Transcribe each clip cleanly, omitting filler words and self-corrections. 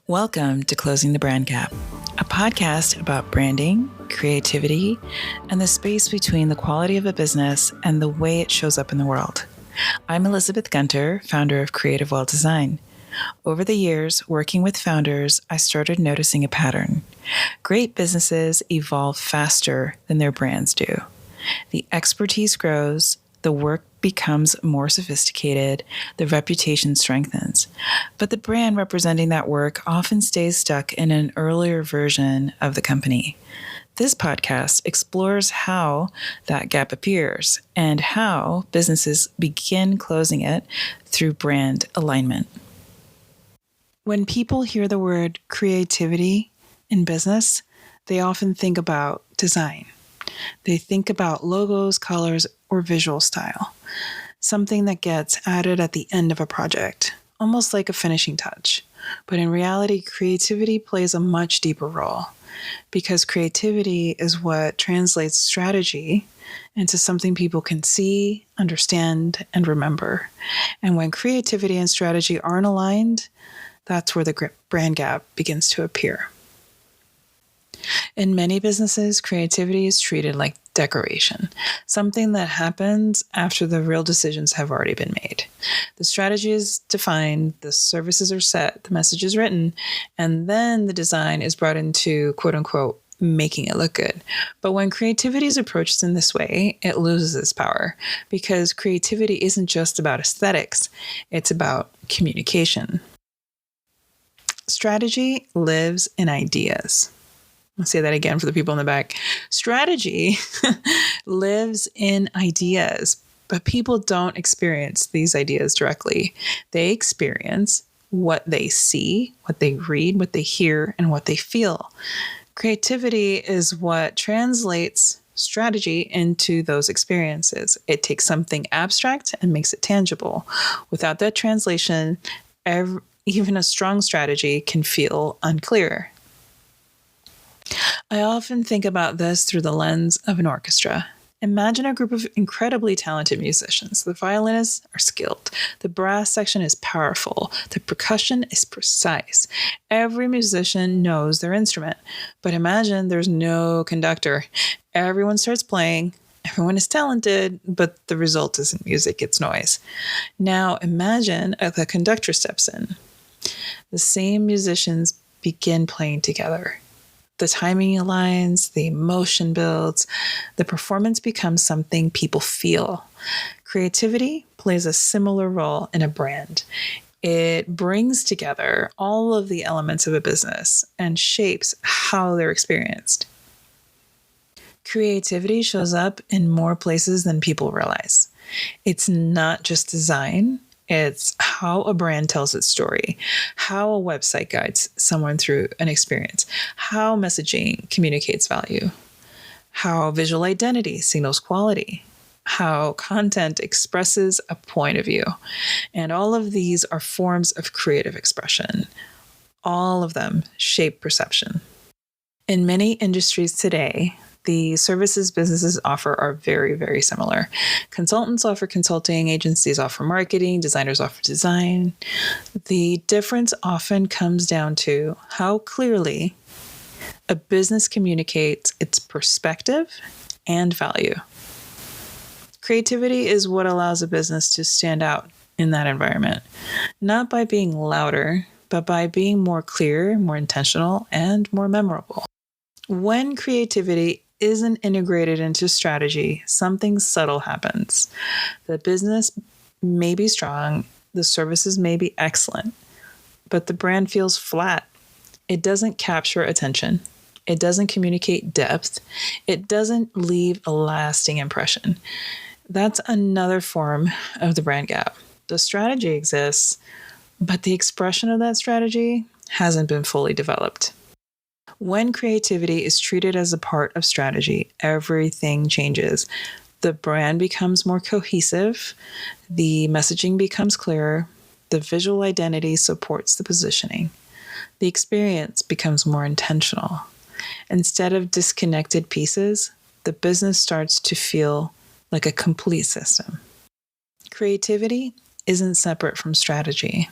Welcome to Closing the Brand Gap, a podcast about branding, creativity, and the space between the quality of a business and the way it shows up in the world. I'm Elizabeth Gunter, founder of Creative Well Design. Over the years, working with founders, I started noticing a pattern. Great businesses evolve faster than their brands do. The expertise grows, the work becomes more sophisticated, the reputation strengthens. But the brand representing that work often stays stuck in an earlier version of the company. This podcast explores how that gap appears and how businesses begin closing it through brand alignment. When people hear the word creativity in business, they often think about design. They think about logos, colors, or visual style, something that gets added at the end of a project, almost like a finishing touch. But in reality, creativity plays a much deeper role because creativity is what translates strategy into something people can see, understand, and remember. And when creativity and strategy aren't aligned, that's where the brand gap begins to appear. In many businesses, creativity is treated like decoration, something that happens after the real decisions have already been made. The strategy is defined, the services are set, the message is written, and then the design is brought into quote unquote making it look good. But when creativity is approached in this way, it loses its power because creativity isn't just about aesthetics, it's about communication. Strategy lives in ideas. I'll say that again for the people in the back. Strategy lives in ideas, but people don't experience these ideas directly. They experience what they see, what they read, what they hear, and what they feel. Creativity is what translates strategy into those experiences. It takes something abstract and makes it tangible. Without that translation, even a strong strategy can feel unclear. I often think about this through the lens of an orchestra. Imagine a group of incredibly talented musicians. The violinists are skilled. The brass section is powerful. The percussion is precise. Every musician knows their instrument. But imagine there's no conductor. Everyone starts playing. Everyone is talented, but the result isn't music, it's noise. Now imagine the conductor steps in. The same musicians begin playing together. The timing aligns, the emotion builds, the performance becomes something people feel. Creativity plays a similar role in a brand. It brings together all of the elements of a business and shapes how they're experienced. Creativity shows up in more places than people realize. It's not just design. It's how a brand tells its story, how a website guides someone through an experience, how messaging communicates value, how visual identity signals quality, how content expresses a point of view. And all of these are forms of creative expression. All of them shape perception. In many industries today, the services businesses offer are very, very similar. Consultants offer consulting, agencies offer marketing, designers offer design. The difference often comes down to how clearly a business communicates its perspective and value. Creativity is what allows a business to stand out in that environment, not by being louder, but by being more clear, more intentional, and more memorable. When creativity isn't integrated into strategy, something subtle happens. The business may be strong, the services may be excellent, but the brand feels flat. It doesn't capture attention. It doesn't communicate depth. It doesn't leave a lasting impression. That's another form of the brand gap. The strategy exists, but the expression of that strategy hasn't been fully developed. When creativity is treated as a part of strategy, everything changes. The brand becomes more cohesive, the messaging becomes clearer, the visual identity supports the positioning. The experience becomes more intentional. Instead of disconnected pieces, the business starts to feel like a complete system. Creativity isn't separate from strategy.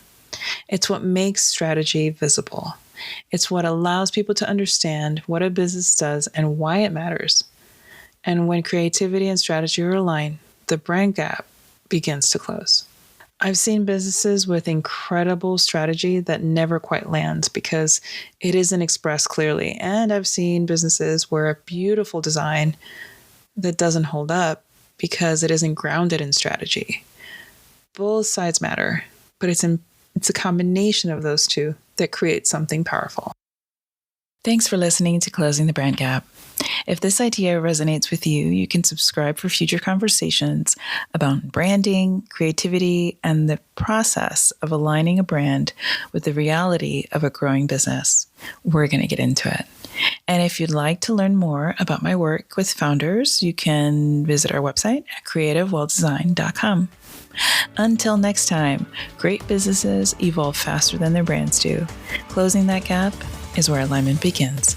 It's what makes strategy visible. It's what allows people to understand what a business does and why it matters. And when creativity and strategy are aligned, the brand gap begins to close. I've seen businesses with incredible strategy that never quite lands because it isn't expressed clearly. And I've seen businesses where a beautiful design that doesn't hold up because it isn't grounded in strategy. Both sides matter, but it's a combination of those two that creates something powerful. Thanks for listening to Closing the Brand Gap. If this idea resonates with you, you can subscribe for future conversations about branding, creativity, and the process of aligning a brand with the reality of a growing business. We're going to get into it. And if you'd like to learn more about my work with founders, you can visit our website at creativewelldesign.com. Until next time, great businesses evolve faster than their brands do. Closing that gap is where alignment begins.